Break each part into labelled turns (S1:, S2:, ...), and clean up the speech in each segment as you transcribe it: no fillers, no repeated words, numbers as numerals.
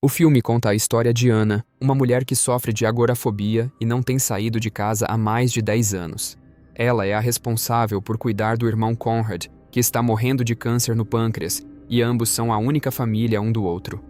S1: O filme conta a história de Anna, uma mulher que sofre de agorafobia e não tem saído de casa há mais de 10 anos. Ela é a responsável por cuidar do irmão Conrad, que está morrendo de câncer no pâncreas, e ambos são a única família um do outro.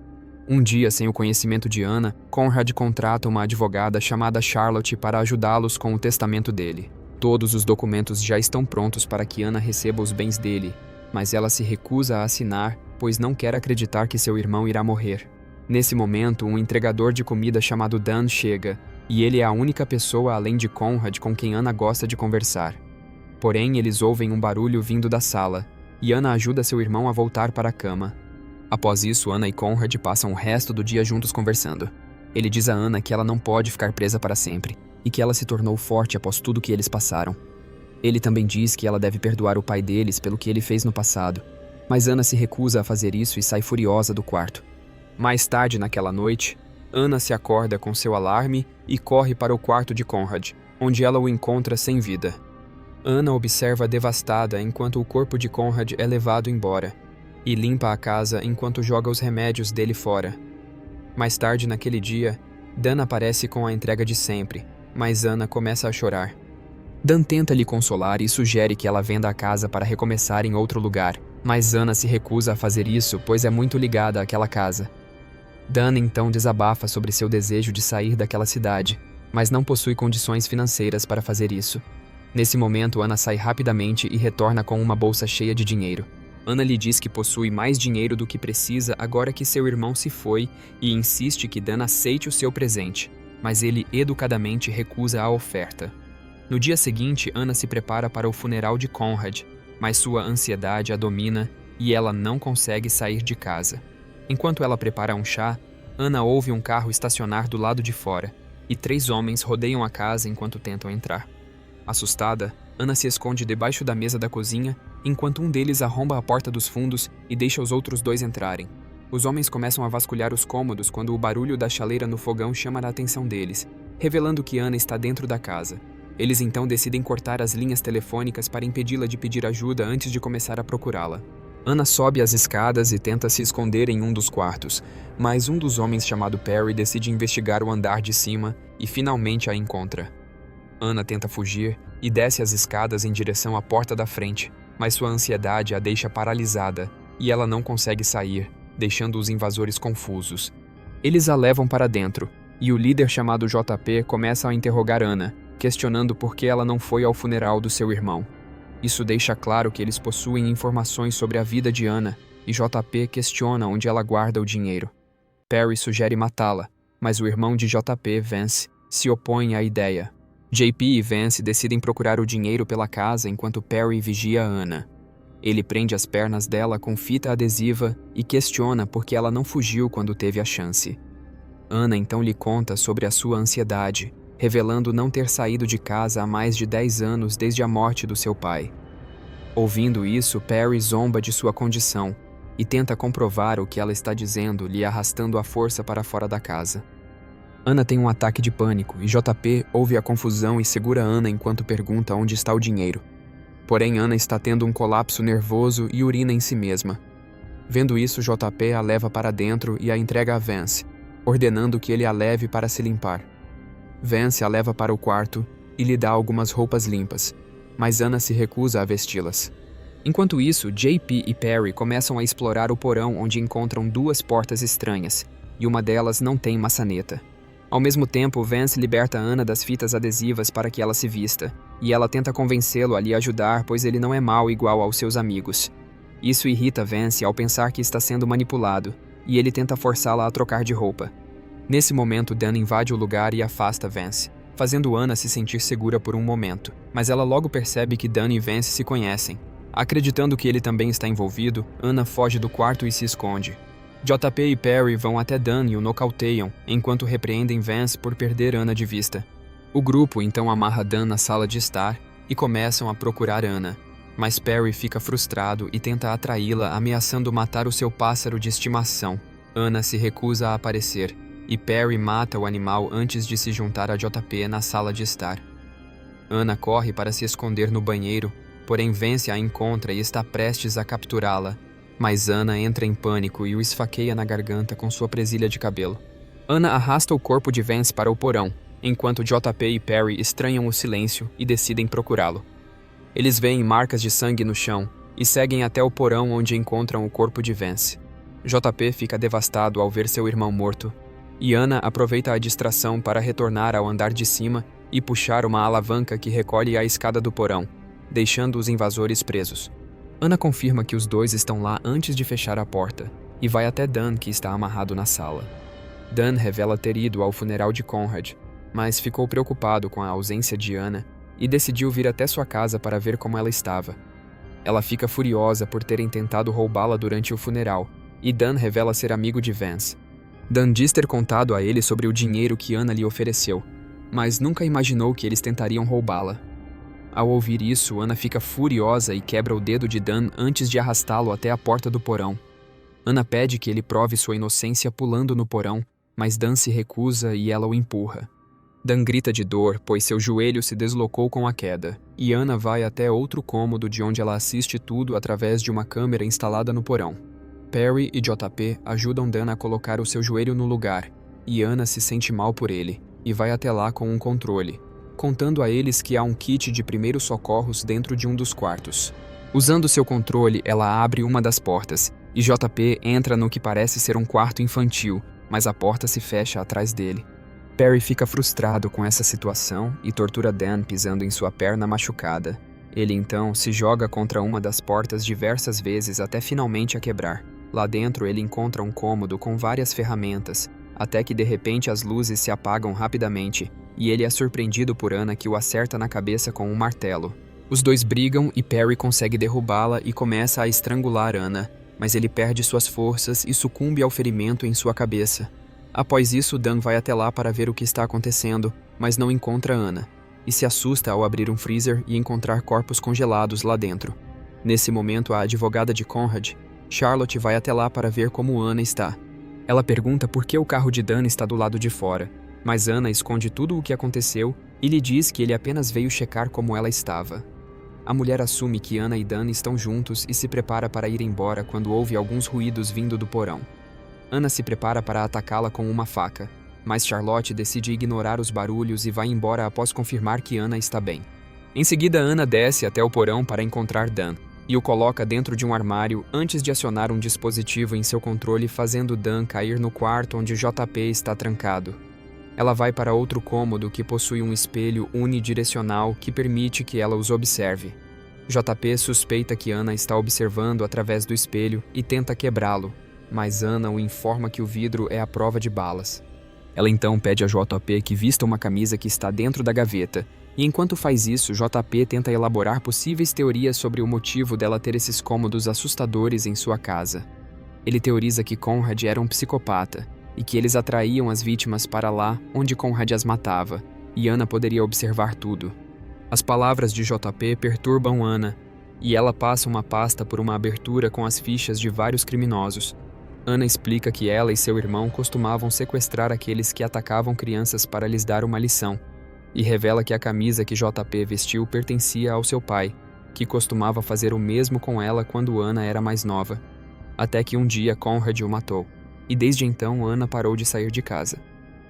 S1: Um dia, sem o conhecimento de Anna, Conrad contrata uma advogada chamada Charlotte para ajudá-los com o testamento dele. Todos os documentos já estão prontos para que Anna receba os bens dele, mas ela se recusa a assinar, pois não quer acreditar que seu irmão irá morrer. Nesse momento, um entregador de comida chamado Dan chega, e ele é a única pessoa além de Conrad com quem Anna gosta de conversar. Porém, eles ouvem um barulho vindo da sala, e Anna ajuda seu irmão a voltar para a cama. Após isso, Anna e Conrad passam o resto do dia juntos conversando. Ele diz a Anna que ela não pode ficar presa para sempre, e que ela se tornou forte após tudo que eles passaram. Ele também diz que ela deve perdoar o pai deles pelo que ele fez no passado, mas Anna se recusa a fazer isso e sai furiosa do quarto. Mais tarde naquela noite, Anna se acorda com seu alarme e corre para o quarto de Conrad, onde ela o encontra sem vida. Anna observa devastada enquanto o corpo de Conrad é levado embora, e limpa a casa enquanto joga os remédios dele fora. Mais tarde naquele dia, Dan aparece com a entrega de sempre, mas Anna começa a chorar. Dan tenta lhe consolar e sugere que ela venda a casa para recomeçar em outro lugar, mas Anna se recusa a fazer isso pois é muito ligada àquela casa. Dan então desabafa sobre seu desejo de sair daquela cidade, mas não possui condições financeiras para fazer isso. Nesse momento, Anna sai rapidamente e retorna com uma bolsa cheia de dinheiro. Anna lhe diz que possui mais dinheiro do que precisa agora que seu irmão se foi e insiste que Dan aceite o seu presente, mas ele educadamente recusa a oferta. No dia seguinte, Anna se prepara para o funeral de Conrad, mas sua ansiedade a domina e ela não consegue sair de casa. Enquanto ela prepara um chá, Anna ouve um carro estacionar do lado de fora, e 3 homens rodeiam a casa enquanto tentam entrar. Assustada, Anna se esconde debaixo da mesa da cozinha, enquanto um deles arromba a porta dos fundos e deixa os outros 2 entrarem. Os homens começam a vasculhar os cômodos quando o barulho da chaleira no fogão chama a atenção deles, revelando que Anna está dentro da casa. Eles então decidem cortar as linhas telefônicas para impedi-la de pedir ajuda antes de começar a procurá-la. Anna sobe as escadas e tenta se esconder em um dos quartos, mas um dos homens chamado Perry decide investigar o andar de cima e finalmente a encontra. Anna tenta fugir e desce as escadas em direção à porta da frente, mas sua ansiedade a deixa paralisada e ela não consegue sair, deixando os invasores confusos. Eles a levam para dentro, e o líder chamado JP começa a interrogar Anna, questionando por que ela não foi ao funeral do seu irmão. Isso deixa claro que eles possuem informações sobre a vida de Anna, e JP questiona onde ela guarda o dinheiro. Perry sugere matá-la, mas o irmão de JP, Vance, se opõe à ideia. JP e Vance decidem procurar o dinheiro pela casa enquanto Perry vigia Anna. Ele prende as pernas dela com fita adesiva e questiona por que ela não fugiu quando teve a chance. Anna então lhe conta sobre a sua ansiedade, revelando não ter saído de casa há mais de 10 anos desde a morte do seu pai. Ouvindo isso, Perry zomba de sua condição e tenta comprovar o que ela está dizendo, lhe arrastando à força para fora da casa. Anna tem um ataque de pânico e JP ouve a confusão e segura Anna enquanto pergunta onde está o dinheiro. Porém, Anna está tendo um colapso nervoso e urina em si mesma. Vendo isso, JP a leva para dentro e a entrega a Vance, ordenando que ele a leve para se limpar. Vance a leva para o quarto e lhe dá algumas roupas limpas, mas Anna se recusa a vesti-las. Enquanto isso, JP e Perry começam a explorar o porão onde encontram 2 portas estranhas, e uma delas não tem maçaneta. Ao mesmo tempo, Vance liberta Anna das fitas adesivas para que ela se vista, e ela tenta convencê-lo a lhe ajudar pois ele não é mau igual aos seus amigos. Isso irrita Vance ao pensar que está sendo manipulado, e ele tenta forçá-la a trocar de roupa. Nesse momento, Dan invade o lugar e afasta Vance, fazendo Anna se sentir segura por um momento, mas ela logo percebe que Dan e Vance se conhecem. Acreditando que ele também está envolvido, Anna foge do quarto e se esconde. JP e Perry vão até Dan e o nocauteiam, enquanto repreendem Vance por perder Anna de vista. O grupo então amarra Dan na sala de estar e começam a procurar Anna, mas Perry fica frustrado e tenta atraí-la, ameaçando matar o seu pássaro de estimação. Anna se recusa a aparecer, e Perry mata o animal antes de se juntar a JP na sala de estar. Anna corre para se esconder no banheiro, porém Vance a encontra e está prestes a capturá-la. mas Anna entra em pânico e o esfaqueia na garganta com sua presilha de cabelo. Anna arrasta o corpo de Vance para o porão, enquanto JP e Perry estranham o silêncio e decidem procurá-lo. Eles veem marcas de sangue no chão e seguem até o porão onde encontram o corpo de Vance. JP fica devastado ao ver seu irmão morto, e Anna aproveita a distração para retornar ao andar de cima e puxar uma alavanca que recolhe a escada do porão, deixando os invasores presos. Anna confirma que os dois estão lá antes de fechar a porta, e vai até Dan, que está amarrado na sala. Dan revela ter ido ao funeral de Conrad, mas ficou preocupado com a ausência de Anna e decidiu vir até sua casa para ver como ela estava. Ela fica furiosa por terem tentado roubá-la durante o funeral, e Dan revela ser amigo de Vance. Dan diz ter contado a ele sobre o dinheiro que Anna lhe ofereceu, mas nunca imaginou que eles tentariam roubá-la. Ao ouvir isso, Anna fica furiosa e quebra o dedo de Dan antes de arrastá-lo até a porta do porão. Anna pede que ele prove sua inocência pulando no porão, mas Dan se recusa e ela o empurra. Dan grita de dor, pois seu joelho se deslocou com a queda, e Anna vai até outro cômodo de onde ela assiste tudo através de uma câmera instalada no porão. Perry e JP ajudam Dan a colocar o seu joelho no lugar, e Anna se sente mal por ele, e vai até lá com um controle, contando a eles que há um kit de primeiros socorros dentro de um dos quartos. Usando seu controle, ela abre uma das portas, e JP entra no que parece ser um quarto infantil, mas a porta se fecha atrás dele. Perry fica frustrado com essa situação e tortura Dan pisando em sua perna machucada. Ele então se joga contra uma das portas diversas vezes até finalmente a quebrar. Lá dentro ele encontra um cômodo com várias ferramentas, até que de repente as luzes se apagam rapidamente, e ele é surpreendido por Anna, que o acerta na cabeça com um martelo. Os dois brigam e Perry consegue derrubá-la e começa a estrangular Anna, mas ele perde suas forças e sucumbe ao ferimento em sua cabeça. Após isso, Dan vai até lá para ver o que está acontecendo, mas não encontra Anna, e se assusta ao abrir um freezer e encontrar corpos congelados lá dentro. Nesse momento, a advogada de Conrad, Charlotte, vai até lá para ver como Anna está. Ela pergunta por que o carro de Dan está do lado de fora, mas Anna esconde tudo o que aconteceu e lhe diz que ele apenas veio checar como ela estava. A mulher assume que Anna e Dan estão juntos e se prepara para ir embora quando ouve alguns ruídos vindo do porão. Anna se prepara para atacá-la com uma faca, mas Charlotte decide ignorar os barulhos e vai embora após confirmar que Anna está bem. Em seguida, Anna desce até o porão para encontrar Dan e o coloca dentro de um armário antes de acionar um dispositivo em seu controle, fazendo Dan cair no quarto onde JP está trancado. Ela vai para outro cômodo que possui um espelho unidirecional que permite que ela os observe. JP suspeita que Anna está observando através do espelho e tenta quebrá-lo, mas Anna o informa que o vidro é a prova de balas. Ela então pede a JP que vista uma camisa que está dentro da gaveta, e enquanto faz isso, JP tenta elaborar possíveis teorias sobre o motivo dela ter esses cômodos assustadores em sua casa. Ele teoriza que Conrad era um psicopata, e que eles atraíam as vítimas para lá onde Conrad as matava, e Anna poderia observar tudo. As palavras de JP perturbam Anna, e ela passa uma pasta por uma abertura com as fichas de vários criminosos. Anna explica que ela e seu irmão costumavam sequestrar aqueles que atacavam crianças para lhes dar uma lição, e revela que a camisa que JP vestiu pertencia ao seu pai, que costumava fazer o mesmo com ela quando Anna era mais nova, até que um dia Conrad o matou, e desde então Anna parou de sair de casa.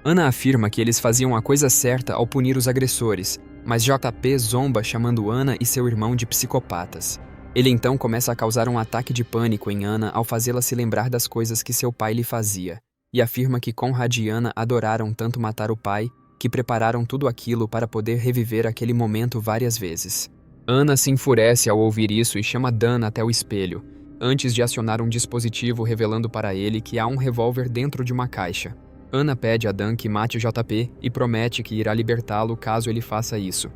S1: Anna afirma que eles faziam a coisa certa ao punir os agressores, mas JP zomba chamando Anna e seu irmão de psicopatas. Ele então começa a causar um ataque de pânico em Anna ao fazê-la se lembrar das coisas que seu pai lhe fazia, e afirma que Conrad e Anna adoraram tanto matar o pai que prepararam tudo aquilo para poder reviver aquele momento várias vezes. Anna se enfurece ao ouvir isso e chama Dan até o espelho, antes de acionar um dispositivo revelando para ele que há um revólver dentro de uma caixa. Anna pede a Dan que mate o JP e promete que irá libertá-lo caso ele faça isso.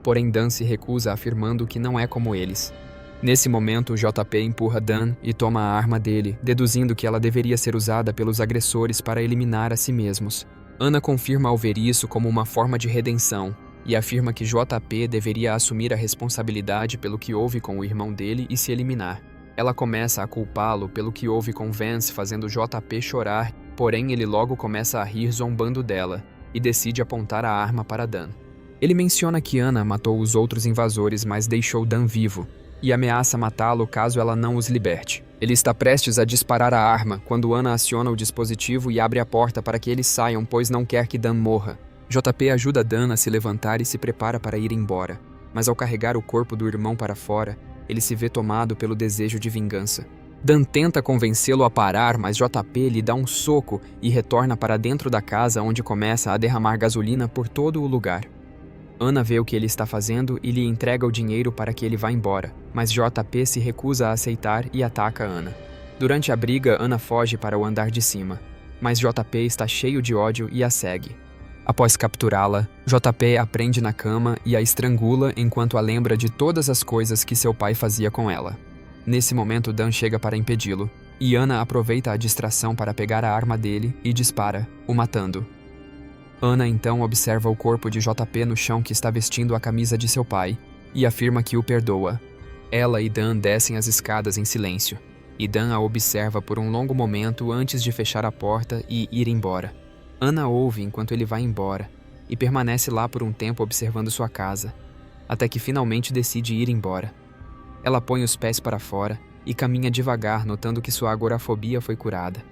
S1: Porém, Dan se recusa, afirmando que não é como eles. Nesse momento, o JP empurra Dan e toma a arma dele, deduzindo que ela deveria ser usada pelos agressores para eliminar a si mesmos. Anna confirma ao ver isso como uma forma de redenção e afirma que JP deveria assumir a responsabilidade pelo que houve com o irmão dele e se eliminar. Ela começa a culpá-lo pelo que houve com Vance, fazendo JP chorar, porém ele logo começa a rir zombando dela e decide apontar a arma para Dan. Ele menciona que Anna matou os outros invasores, mas deixou Dan vivo, e ameaça matá-lo caso ela não os liberte. Ele está prestes a disparar a arma quando Ana aciona o dispositivo e abre a porta para que eles saiam, pois não quer que Dan morra. JP ajuda Dan a se levantar e se prepara para ir embora, mas ao carregar o corpo do irmão para fora, ele se vê tomado pelo desejo de vingança. Dan tenta convencê-lo a parar, mas JP lhe dá um soco e retorna para dentro da casa, onde começa a derramar gasolina por todo o lugar. Ana vê o que ele está fazendo e lhe entrega o dinheiro para que ele vá embora, mas JP se recusa a aceitar e ataca Ana. Durante a briga, Ana foge para o andar de cima, mas JP está cheio de ódio e a segue. Após capturá-la, JP a prende na cama e a estrangula enquanto a lembra de todas as coisas que seu pai fazia com ela. Nesse momento, Dan chega para impedi-lo, e Ana aproveita a distração para pegar a arma dele e dispara, o matando. Ana então observa o corpo de JP no chão que está vestindo a camisa de seu pai e afirma que o perdoa. Ela e Dan descem as escadas em silêncio, e Dan a observa por um longo momento antes de fechar a porta e ir embora. Ana ouve enquanto ele vai embora e permanece lá por um tempo observando sua casa, até que finalmente decide ir embora. Ela põe os pés para fora e caminha devagar, notando que sua agorafobia foi curada.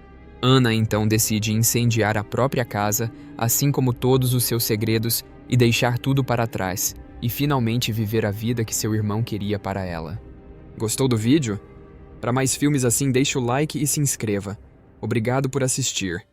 S1: Ana então decide incendiar a própria casa, assim como todos os seus segredos, e deixar tudo para trás, e finalmente viver a vida que seu irmão queria para ela. Gostou do vídeo? Para mais filmes assim, deixe o like e se inscreva. Obrigado por assistir.